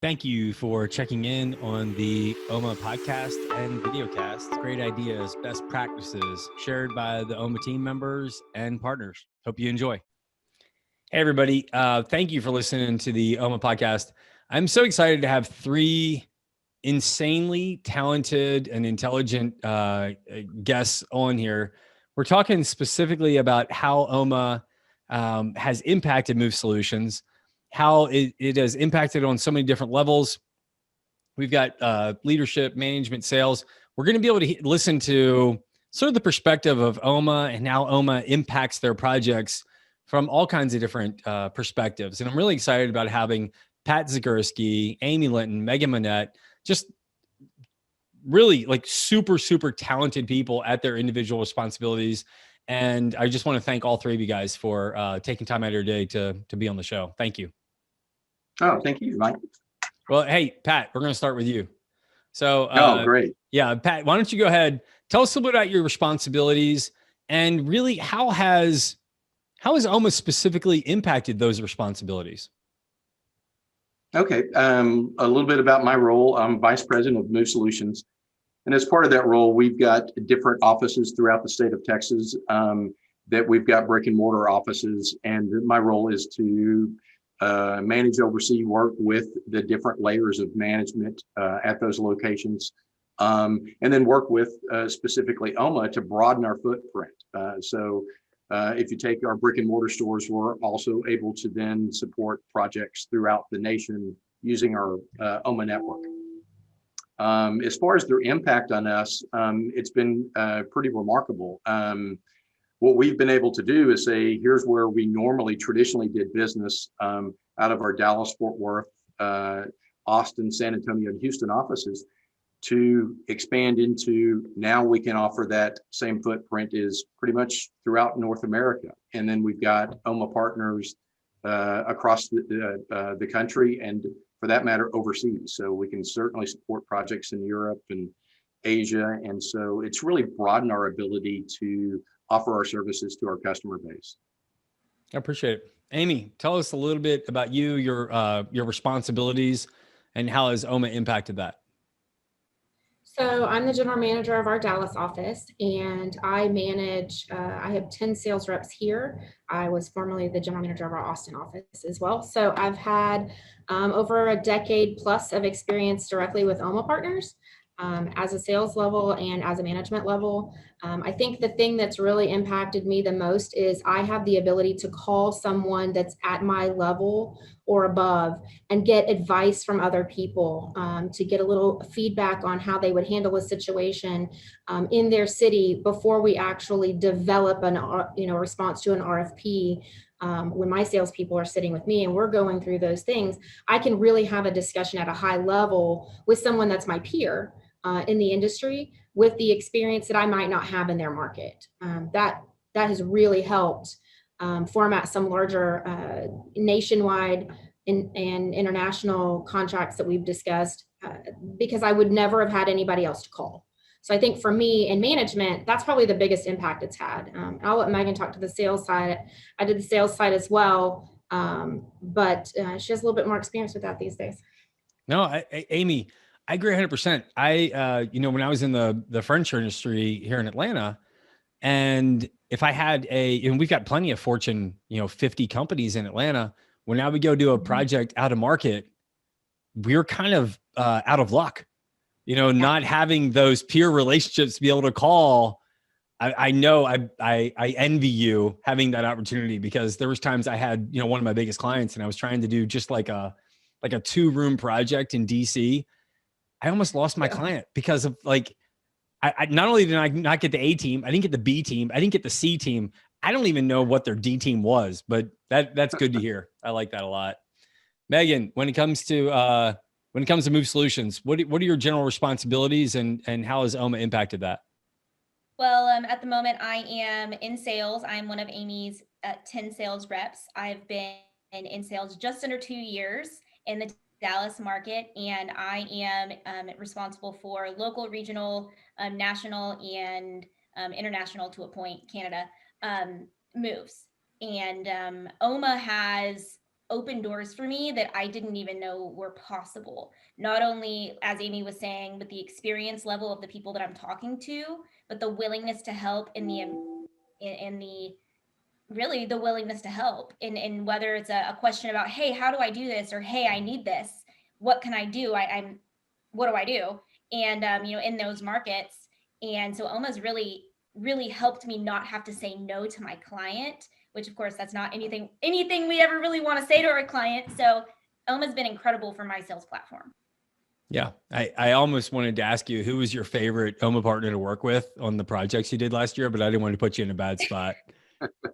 Thank you for checking in on the OMA podcast and videocast. Great ideas, best practices shared by the OMA team members and partners. Hope you enjoy. Hey, everybody. Thank you for listening to the OMA podcast. I'm so excited to have three insanely talented and intelligent guests on here. We're talking specifically about how OMA has impacted Move Solutions, how it has impacted on so many different levels. We've got leadership, management, sales. We're going to be able to listen to sort of the perspective of OMA and how OMA impacts their projects from all kinds of different perspectives. And I'm really excited about having Pat Zagurski, Amy Linton, Megan Monette, just really like super, super talented people at their individual responsibilities. And I just want to thank all three of you guys for taking time out of your day to be on the show. Thank you. Oh, thank you, Mike. Well, hey, Pat, we're going to start with you. So, Great. Yeah, Pat, why don't you go ahead, tell us a little bit about your responsibilities and really how has OMA specifically impacted those responsibilities? Okay, a little bit about my role. I'm Vice President of Move Solutions. And as part of that role, we've got different offices throughout the state of Texas that we've got brick and mortar offices. And my role is to manage, oversee, work with the different layers of management at those locations. And then work with specifically OMA to broaden our footprint. If you take our brick and mortar stores, we're also able to then support projects throughout the nation using our OMA network. As far as their impact on us, it's been pretty remarkable. What we've been able to do is say, here's where we normally traditionally did business out of our Dallas, Fort Worth, Austin, San Antonio, and Houston offices, to expand into now we can offer that same footprint is pretty much throughout North America. And then we've got OMA partners across the country and for that matter overseas. So we can certainly support projects in Europe and Asia. And so it's really broadened our ability to offer our services to our customer base. I appreciate it. Amy, tell us a little bit about you, your responsibilities, and how has OMA impacted that? So I'm the general manager of our Dallas office, and I manage, I have 10 sales reps here. I was formerly the general manager of our Austin office as well. So I've had over a decade plus of experience directly with OMA partners as a sales level and as a management level. I think the thing that's really impacted me the most is I have the ability to call someone that's at my level or above and get advice from other people to get a little feedback on how they would handle a situation in their city before we actually develop an response to an RFP. When my salespeople are sitting with me and we're going through those things, I can really have a discussion at a high level with someone that's my peer in the industry with the experience that I might not have in their market. That has really helped format some larger nationwide and international contracts that we've discussed because I would never have had anybody else to call. So I think for me in management, that's probably the biggest impact it's had. I'll let Megan talk to the sales side. I did the sales side as well, but she has a little bit more experience with that these days. No, Amy, I agree 100%. When I was in the furniture industry here in Atlanta, and if I had and we've got plenty of Fortune, 50 companies in Atlanta. When I would go do a project out of market, we're kind of out of luck, not having those peer relationships to be able to call. I know I envy you having that opportunity because there was times I had, one of my biggest clients and I was trying to do just like a 2-room project in DC. I almost lost my client because of I not only did I not get the A team, I didn't get the B team, I didn't get the C team. I don't even know what their D team was, but that's good to hear. I like that a lot. Megan, when it comes to Move Solutions, what are your general responsibilities and how has OMA impacted that? Well, at the moment I am in sales. I'm one of Amy's 10 sales reps. I've been in sales just under 2 years in the Dallas market, and I am responsible for local, regional, national, and international to a point, Canada moves. And OMA has opened doors for me that I didn't even know were possible. Not only, as Amy was saying, with the experience level of the people that I'm talking to, but the willingness to help in the really the willingness to help in whether it's a question about, hey, how do I do this? Or, hey, I need this. What can I do? What do I do? And, in those markets. And so OMA's really, really helped me not have to say no to my client, which of course that's not anything we ever really want to say to our client. So OMA's been incredible for my sales platform. Yeah. I almost wanted to ask you, who was your favorite OMA partner to work with on the projects you did last year, but I didn't want to put you in a bad spot.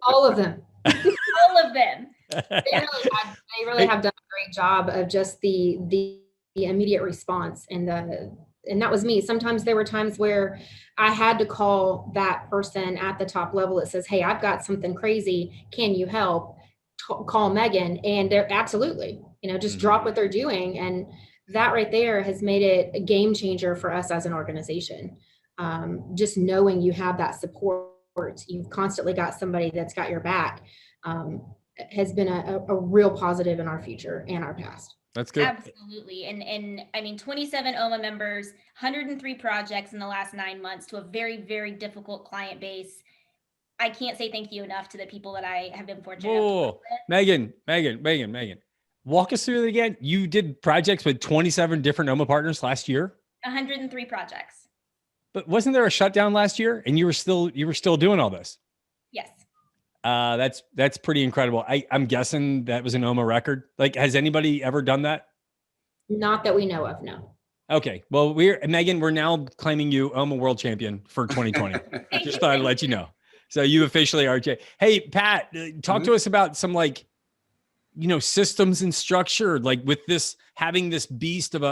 All of them. All of them. They really have done a great job of just the immediate response and that was me. Sometimes there were times where I had to call that person at the top level that says, hey, I've got something crazy. Can you help? Call Megan. And they're absolutely, just drop what they're doing. And that right there has made it a game changer for us as an organization. Just knowing you have that support, you've constantly got somebody that's got your back, has been a real positive in our future and our past. That's good. Absolutely. And I mean, 27 OMA members, 103 projects in the last 9 months to a very, very difficult client base. I can't say thank you enough to the people that I have been fortunate enough to work with. Megan, walk us through it again. You did projects with 27 different OMA partners last year? 103 projects. But wasn't there a shutdown last year and you were still doing all this? Yes. That's pretty incredible. I'm guessing that was an OMA record. Like, has anybody ever done that? Not that we know of, no. Okay. Well, Megan, we're now claiming you OMA world champion for 2020. Just thought I'd let you know. So you officially are. Hey, Pat, talk to us about some systems and structure, like with this, having this beast of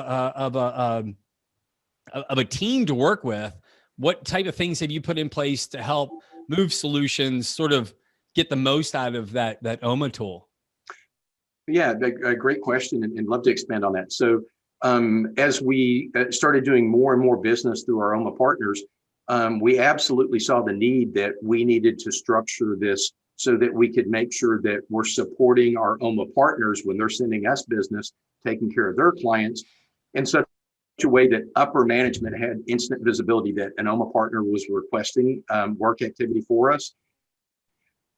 a team to work with. What type of things have you put in place to help move solutions, sort of get the most out of that OMA tool? Yeah, a great question, and love to expand on that. So as we started doing more and more business through our OMA partners, we absolutely saw the need that we needed to structure this so that we could make sure that we're supporting our OMA partners when they're sending us business, taking care of their clients in such a way that upper management had instant visibility that an OMA partner was requesting work activity for us.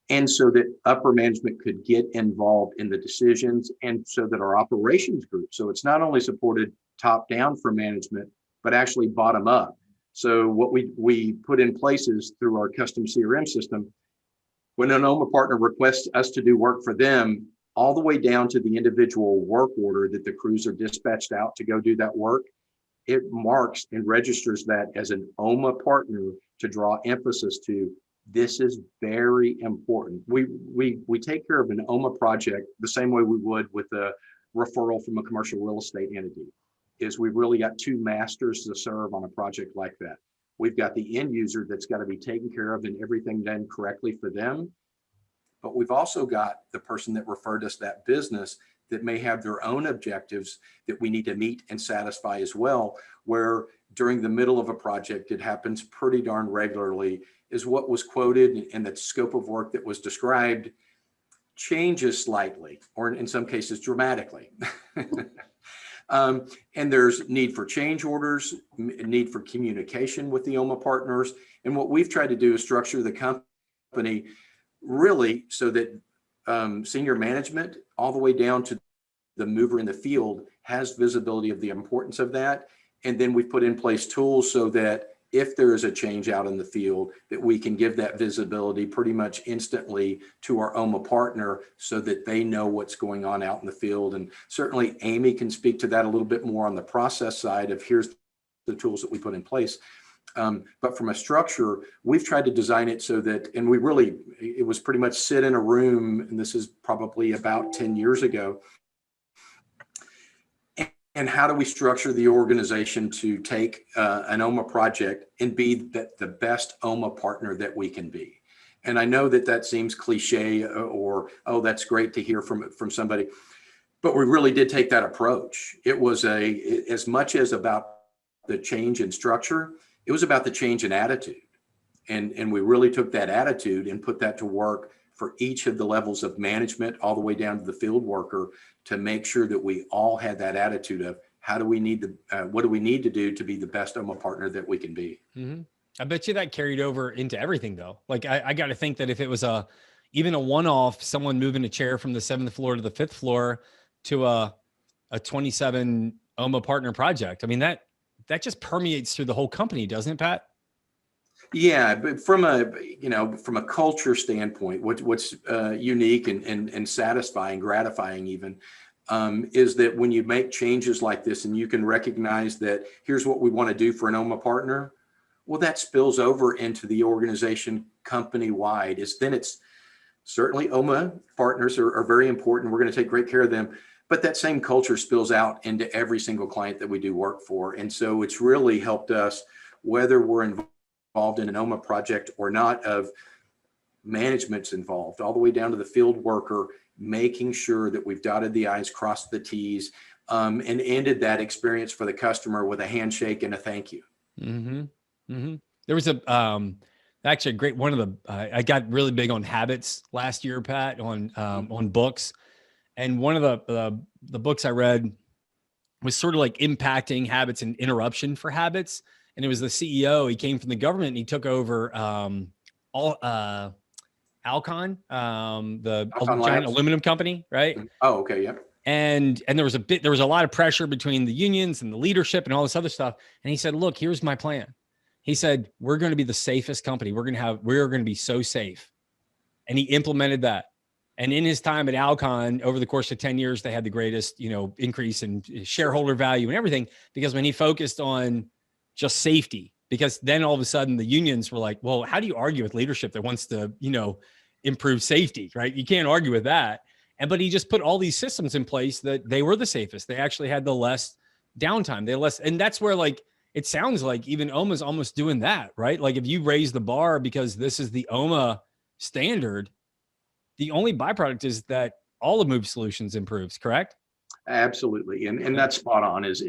And so that upper management could get involved in the decisions, and so that our operations group, so it's not only supported top down from management, but actually bottom up. So what we put in place is through our custom CRM system, when an OMA partner requests us to do work for them, all the way down to the individual work order that the crews are dispatched out to go do that work, it marks and registers that as an OMA partner to draw emphasis to. This is very important. We take care of an OMA project the same way we would with a referral from a commercial real estate entity. Is we've really got two masters to serve on a project like that. We've got the end user that's got to be taken care of and everything done correctly for them. But we've also got the person that referred us that business that may have their own objectives that we need to meet and satisfy as well, where during the middle of a project, it happens pretty darn regularly, is what was quoted and the scope of work that was described changes slightly, or in some cases dramatically. And there's need for change orders, need for communication with the OMA partners. And what we've tried to do is structure the company really so that senior management all the way down to the mover in the field has visibility of the importance of that. And then we've put in place tools so that if there is a change out in the field, that we can give that visibility pretty much instantly to our OMA partner so that they know what's going on out in the field. And certainly Amy can speak to that a little bit more on the process side of here's the tools that we put in place. But from a structure, we've tried to design it so that, and it was pretty much sit in a room, and this is probably about 10 years ago. And how do we structure the organization to take an OMA project and be the best OMA partner that we can be? And I know that seems cliche or, oh, that's great to hear from somebody, but we really did take that approach. It was as much as about the change in structure, it was about the change in attitude. And we really took that attitude and put that to work for each of the levels of management, all the way down to the field worker, to make sure that we all had that attitude of what do we need to do to be the best OMA partner that we can be. Mm-hmm. I bet you that carried over into everything though. Like I got to think that if it was even a one-off, someone moving a chair from the 7th floor to the 5th floor to a 27 OMA partner project, I mean, that just permeates through the whole company, doesn't it, Pat? Yeah, but from a culture standpoint, what's unique and satisfying, gratifying even, is that when you make changes like this and you can recognize that here's what we want to do for an OMA partner, well, that spills over into the organization company-wide. It's certainly OMA partners are very important. We're going to take great care of them, but that same culture spills out into every single client that we do work for. And so it's really helped us, whether we're involved in an OMA project or not, of management's involved, all the way down to the field worker, making sure that we've dotted the I's, crossed the T's, and ended that experience for the customer with a handshake and a thank you. Mm-hmm. Mm-hmm. There was actually a great one of the I got really big on habits last year, Pat, on books, and one of the books I read was sort of like impacting habits and interruption for habits. And it was the CEO. He came from the government and he took over Alcon, the Alcon giant Labs. aluminum company, right? Oh, okay, yeah. And there was a lot of pressure between the unions and the leadership and all this other stuff. And he said, look, here's my plan. He said, we're going to be the safest company. We're going to be so safe. And he implemented that. And in his time at Alcon, over the course of 10 years, they had the greatest, increase in shareholder value and everything, because when he focused on just safety, because then all of a sudden the unions were like, well, how do you argue with leadership that wants to, improve safety, right? You can't argue with that. But he just put all these systems in place that they were the safest. They actually had the less downtime. And that's where, like, it sounds like even OMA's almost doing that, right? Like if you raise the bar because this is the OMA standard, the only byproduct is that all of Move Solutions improves, correct? Absolutely. And that's spot on is,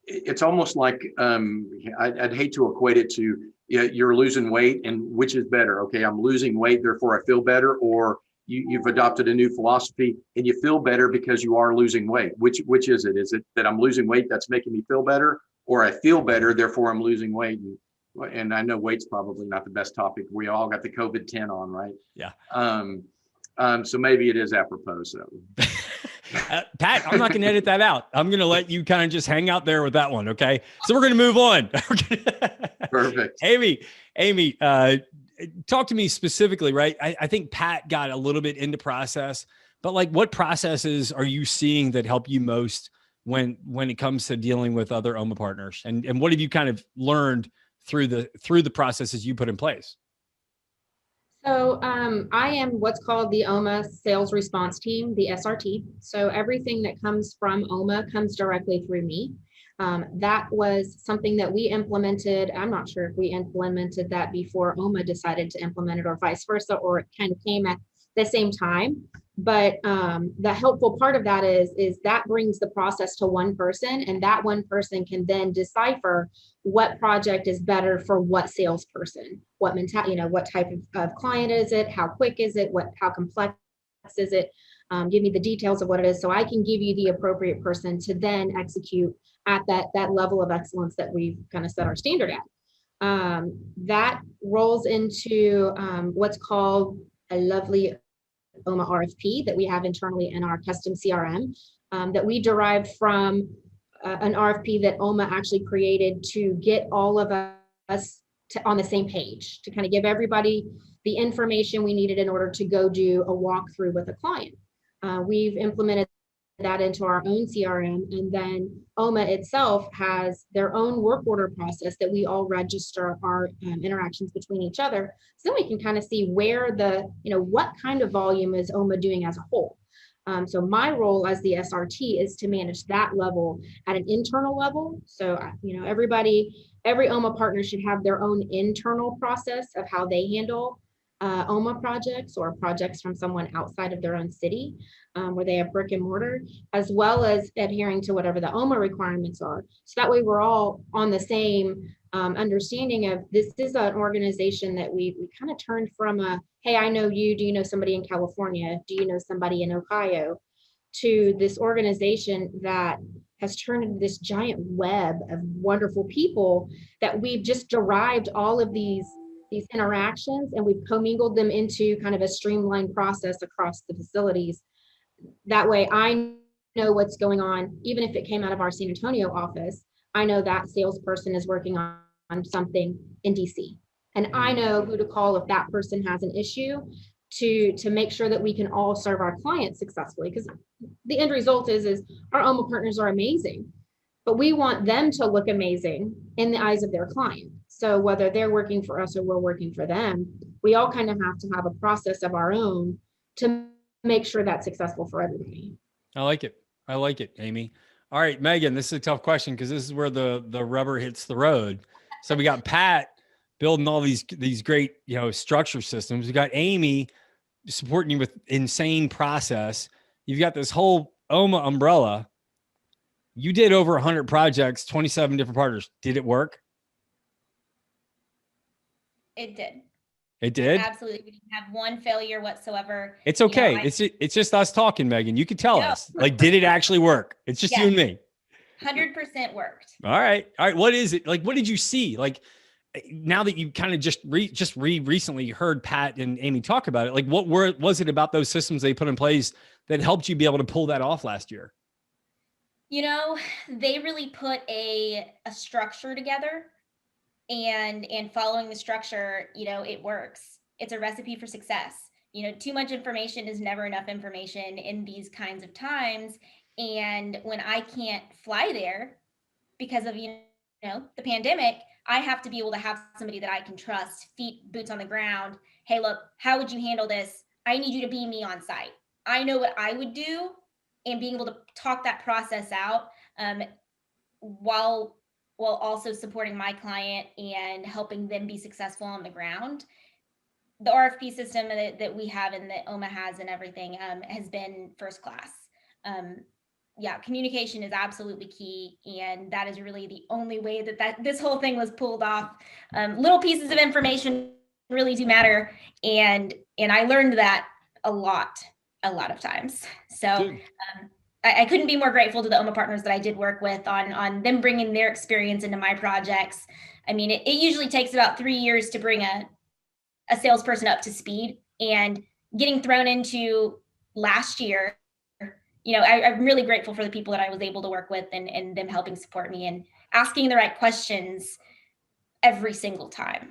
it's almost like, I'd hate to equate it to, you're losing weight and which is better? Okay, I'm losing weight, therefore I feel better, or you've adopted a new philosophy and you feel better because you are losing weight. Which is it? Is it that I'm losing weight that's making me feel better, or I feel better, therefore I'm losing weight? And I know weight's probably not the best topic. We all got the COVID-10 on, right? Yeah. So maybe it is apropos. So. Pat, I'm not going to edit that out. I'm going to let you kind of just hang out there with that one. Okay. So we're going to move on. Perfect. Amy, talk to me specifically, right? I think Pat got a little bit into process, but like what processes are you seeing that help you most when it comes to dealing with other OMA partners? And what have you kind of learned through the processes you put in place? So I am what's called the OMA sales response team, the SRT. So everything that comes from OMA comes directly through me. That was something that we implemented. I'm not sure if we implemented that before OMA decided to implement it or vice versa, or it kind of came at the same time. But the helpful part of that is that brings the process to one person, and that one person can then decipher what project is better for what salesperson, what type of client is it, how quick is it, how complex is it, give me the details of what it is, so I can give you the appropriate person to then execute at that level of excellence that we've kind of set our standard at. That rolls into what's called a lovely OMA RFP that we have internally in our custom CRM that we derived from an RFP that OMA actually created to get all of us on the same page, to kind of give everybody the information we needed in order to go do a walkthrough with a client. We've implemented that into our own CRM, and then OMA itself has their own work order process that we all register our interactions between each other, so we can kind of see where what kind of volume is OMA doing as a whole. So my role as the SRT is to manage that level at an internal level. So every OMA partner should have their own internal process of how they handle OMA projects or projects from someone outside of their own city, where they have brick and mortar, as well as adhering to whatever the OMA requirements are. So that way we're all on the same understanding of this is an organization that we kind of turned from a, hey, I know you, do you know somebody in California? Do you know somebody in Ohio? To this organization that has turned into this giant web of wonderful people that we've just derived all of these interactions, and we've commingled them into kind of a streamlined process across the facilities. That way I know what's going on. Even if it came out of our San Antonio office, I know that salesperson is working on something in DC. And I know who to call if that person has an issue, to make sure that we can all serve our clients successfully. Because the end result is our OMA partners are amazing, but we want them to look amazing in the eyes of their client. So whether they're working for us or we're working for them, we all kind of have to have a process of our own to make sure that's successful for everybody. I like it. I like it, Amy. All right, Megan, this is a tough question because this is where the rubber hits the road. So we got Pat building all these great, structure systems. We got Amy supporting you with insane process. You've got this whole OMA umbrella. You did over 100 projects, 27 different partners. Did it work? It did. It did? Absolutely. We didn't have one failure whatsoever. It's okay. It's just us talking, Megan. You can tell us. Like, did it actually work? It's just you and me. 100% worked. All right. What is it? Like, what did you see? Like, now that you kind of recently heard Pat and Amy talk about it, like what was it about those systems they put in place that helped you be able to pull that off last year? They really put a structure together, and following the structure, it works. It's a recipe for success. Too much information is never enough information in these kinds of times. And when I can't fly there because of, the pandemic, I have to be able to have somebody that I can trust, feet, boots on the ground. Hey, look, how would you handle this? I need you to be me on site. I know what I would do, and being able to talk that process out while also supporting my client and helping them be successful on the ground. The RFP system that we have and that OMA has and everything has been first class. Communication is absolutely key, and that is really the only way that this whole thing was pulled off. Little pieces of information really do matter, and I learned that a lot of times. So I couldn't be more grateful to the OMA partners that I did work with on them bringing their experience into my projects. I mean, it usually takes about 3 years to bring a salesperson up to speed, and getting thrown into last year, I'm really grateful for the people that I was able to work with and them helping support me and asking the right questions every single time.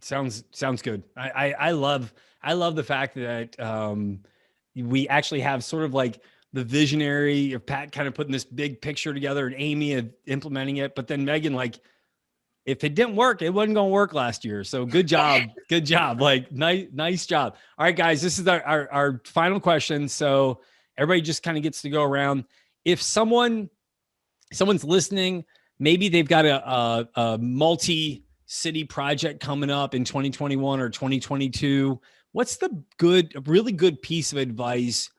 Sounds good. I love the fact that we actually have sort of like the visionary of Pat kind of putting this big picture together and Amy implementing it. But then Megan, like, if it didn't work, it wasn't going to work last year. So good job. Good job. Like, nice job. All right, guys, this is our final question. So everybody just kind of gets to go around. If someone's listening, maybe they've got a multi-city project coming up in 2021 or 2022. What's the really good piece of advice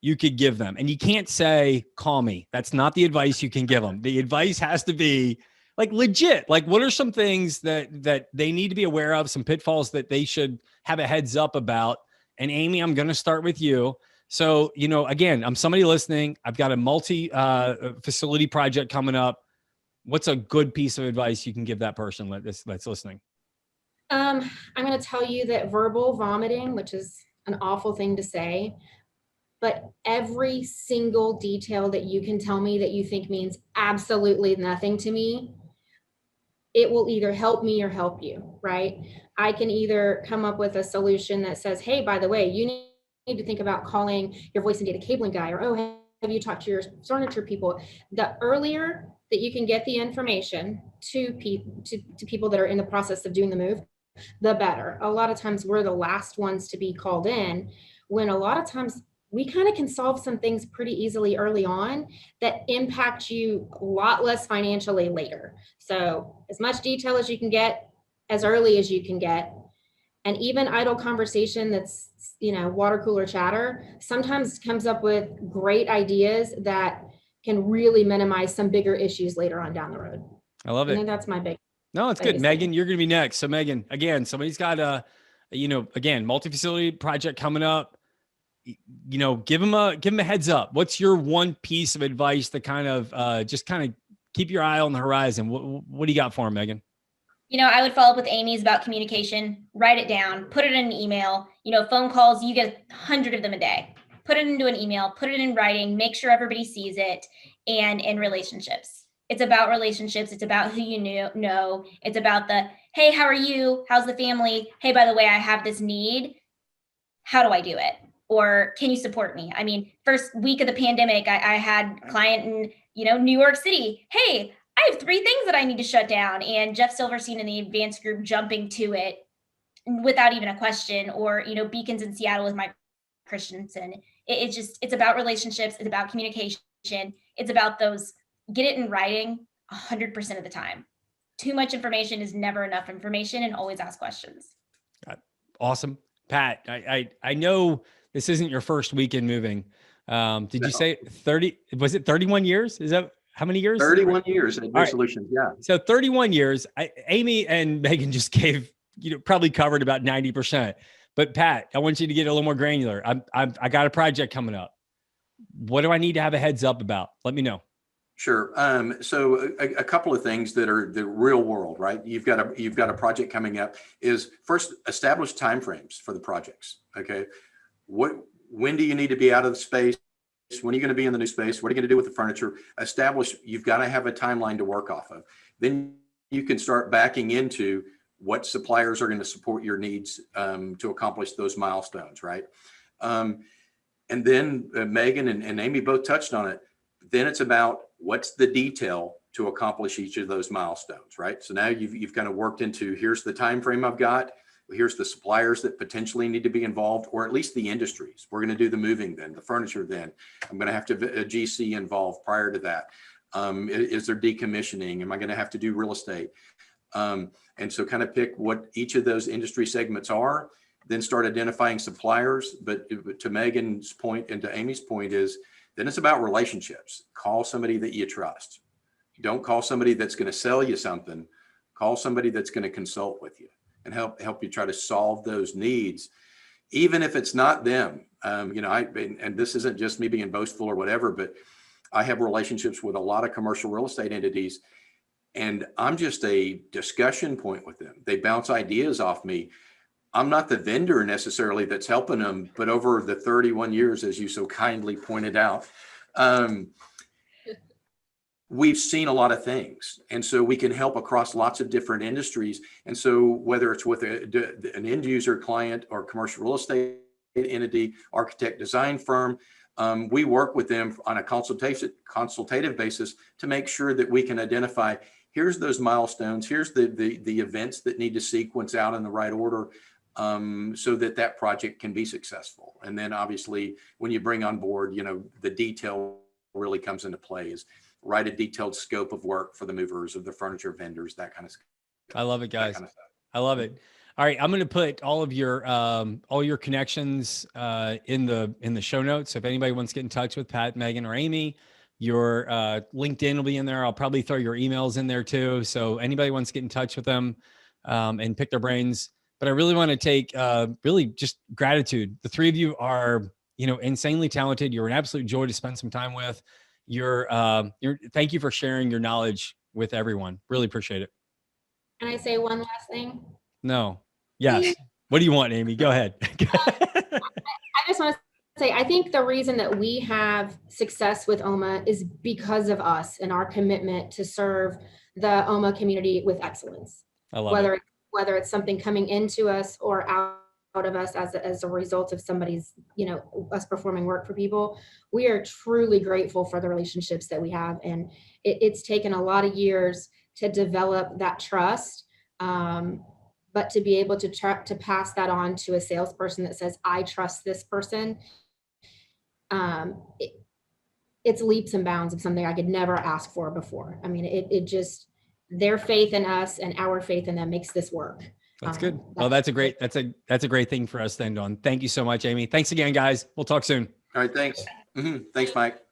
you could give them? And you can't say, call me. That's not the advice you can give them. The advice has to be like legit. Like, what are some things that they need to be aware of, some pitfalls that they should have a heads up about? And Amy, I'm going to start with you. So, again, I'm somebody listening. I've got a multi-facility project coming up. What's a good piece of advice you can give that person that's listening? I'm going to tell you that verbal vomiting, which is an awful thing to say, but every single detail that you can tell me that you think means absolutely nothing to me, it will either help me or help you, right? I can either come up with a solution that says, hey, by the way, you need to think about calling your voice and data cabling guy, or, oh, have you talked to your furniture people? The earlier that you can get the information to people that are in the process of doing the move, the better. A lot of times we're the last ones to be called in, when a lot of times we kind of can solve some things pretty easily early on that impact you a lot less financially later. So as much detail as you can get, as early as you can get, And even idle conversation that's, water cooler chatter sometimes comes up with great ideas that can really minimize some bigger issues later on down the road. I love I it. think that's my big. No, it's good. biggest Megan, thing. you're going to be next. So Megan, again, somebody's got again, multi-facility project coming up. Give them a heads up. What's your one piece of advice to kind of just kind of keep your eye on the horizon? What do you got for them, Megan? I would follow up with Amy's about communication. Write it down, put it in an email. Phone calls, you get 100 of them a day. Put it into an email, put it in writing, make sure everybody sees it. And in relationships, it's about relationships. It's about who you know. It's about the, hey, how are you? How's the family? Hey, by the way, I have this need. How do I do it? Or can you support me? I mean, first week of the pandemic, I had a client in, New York City. Hey, I have 3 things that I need to shut down. And Jeff Silverstein in the advanced group jumping to it without even a question, or, Beacons in Seattle with Mike Christensen. It's about relationships. It's about communication. It's about those, get it in writing 100% of the time. Too much information is never enough information, and always ask questions. Awesome. Pat, I know this isn't your first weekend moving. Did you say 30, was it 31 years? Is that how many years? 31 years at New right. Solutions. Yeah. So 31 years. Amy and Megan just gave, probably covered about 90%. But Pat, I want you to get a little more granular. I got a project coming up. What do I need to have a heads up about? Let me know. Sure. So a couple of things that are the real world, right? You've got a project coming up. Is first establish timeframes for the projects. Okay. When do you need to be out of the space? When are you going to be in the new space? What are you going to do with the furniture? You've got to have a timeline to work off of. Then you can start backing into what suppliers are going to support your needs to accomplish those milestones, right? And then Megan and Amy both touched on it. Then it's about what's the detail to accomplish each of those milestones, right? So now you've kind of worked into, here's the time frame I've got. Here's the suppliers that potentially need to be involved, or at least the industries. We're going to do the moving then, the furniture then. I'm going to have to a GC involved prior to that. Is there decommissioning? Am I going to have to do real estate? And so kind of pick what each of those industry segments are, then start identifying suppliers. But to Megan's point and to Amy's point is, then it's about relationships. Call somebody that you trust. Don't call somebody that's going to sell you something. Call somebody that's going to consult with you and help you try to solve those needs, even if it's not them. And this isn't just me being boastful or whatever, but I have relationships with a lot of commercial real estate entities, and I'm just a discussion point with them. They bounce ideas off me. I'm not the vendor necessarily that's helping them, but over the 31 years, as you so kindly pointed out, we've seen a lot of things. And so we can help across lots of different industries. And so whether it's with an end user client or commercial real estate entity, architect design firm, we work with them on a consultative basis to make sure that we can identify, here's those milestones, here's the events that need to sequence out in the right order, so that project can be successful. And then obviously when you bring on board, the detail really comes into play, is write a detailed scope of work for the movers, of the furniture vendors, that kind of stuff. I love it, guys. Kind of I love it. All right. I'm going to put all your connections in the show notes. So if anybody wants to get in touch with Pat, Megan, or Amy, your LinkedIn will be in there. I'll probably throw your emails in there too. So anybody wants to get in touch with them and pick their brains. But I really want to take really just gratitude. The three of you are, insanely talented. You're an absolute joy to spend some time with. Thank you for sharing your knowledge with everyone. Really appreciate it. Can I say one last thing? No. Yes. What do you want, Amy? Go ahead. I just want to say, I think the reason that we have success with OMA is because of us and our commitment to serve the OMA community with excellence. I love it. Whether it's something coming into us or out of us as a result of somebody's, us performing work for people, we are truly grateful for the relationships that we have. And it's taken a lot of years to develop that trust. But to be able to pass that on to a salesperson that says, I trust this person, it's leaps and bounds of something I could never ask for before. I mean, it just, their faith in us and our faith in them makes this work. That's good. Well, that's a great thing for us to end on. Thank you so much, Amy. Thanks again, guys. We'll talk soon. All right, thanks. Thanks, Mike.